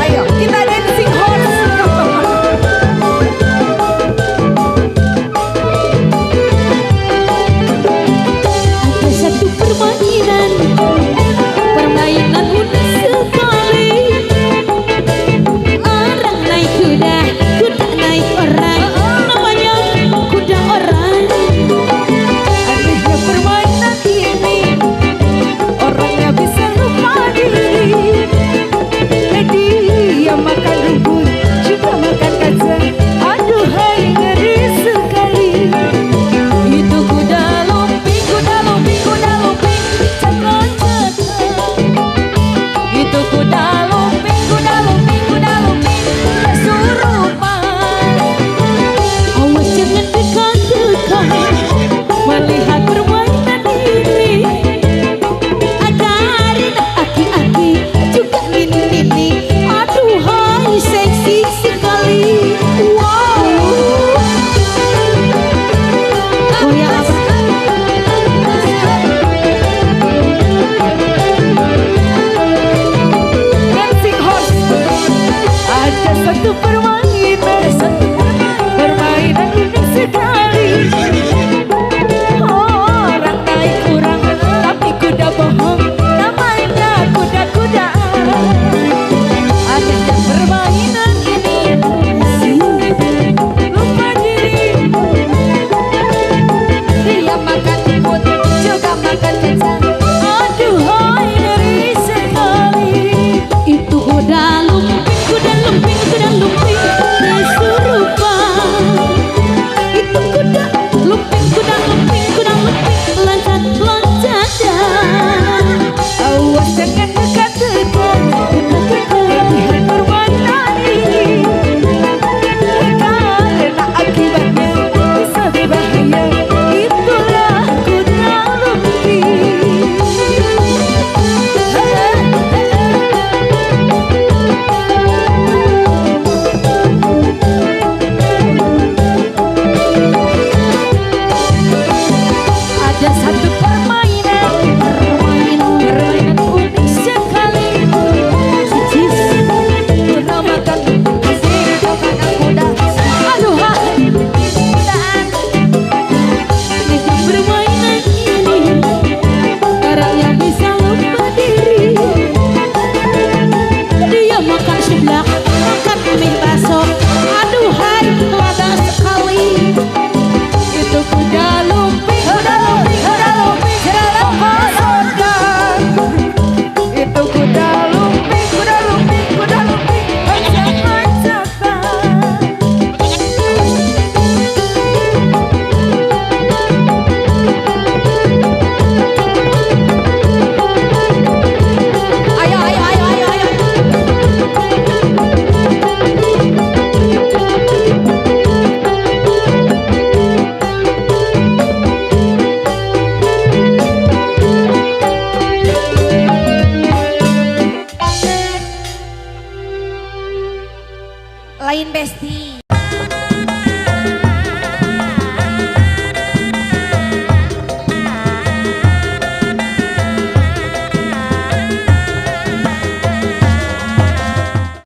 Ayo kita dancing horse. Ada satu permainan, permainan unik sekali. Orang naik kuda, kuda naik orang, namanya kuda orang. Anehnya permainan ini, orangnya bisa lupa diri. Dia makan rumput, juga makan kacang. Aduhai ngeri sekali. Itu kuda lumping, kuda lumping, kuda lumping, cakap-cakap. Itu kuda lumping, kuda lumping, kuda lumping, kesurupan. Awas jangan dekat-dekat Melihat permainan ini, agar aki-aki juga nini-nini. aduhai seksi sekali. Wow. Goyang apa? Dancing horse. Ada satu permainan, permainan unik sekali. Orang naik kurang, tapi kuda bohong, namanya kuda-kuda. Adanya permainan ini, lupa diri. Dia makan rumput, juga makan kacang. Aduhai ngeri sekali. Itu kuda lumping, kuda lumping, kuda lumping kesurupan. Itu kuda lumping, kuda lumping, kuda lumping loncat-loncat dan Awas jangan dekat-dekat, lihat permainan ini, karena akibatnya bisa berbahaya. Itulah kuda lumping. Ada satu permainan unik sekali. Namakan kuda. Aduh, kudaan. dengan permainan ini Orang yang bisa lupa diri. dia makan seblak, makan mie bakso. Aduhai, lada sekali. Itu kuda lumping, kuda lumping, kuda lumping, dalam pesona. Itu kuda lumping, kuda lumping, kuda lumping, macam-macam. Ayo, ayo, ayo, ayo, ayo. Lain besti.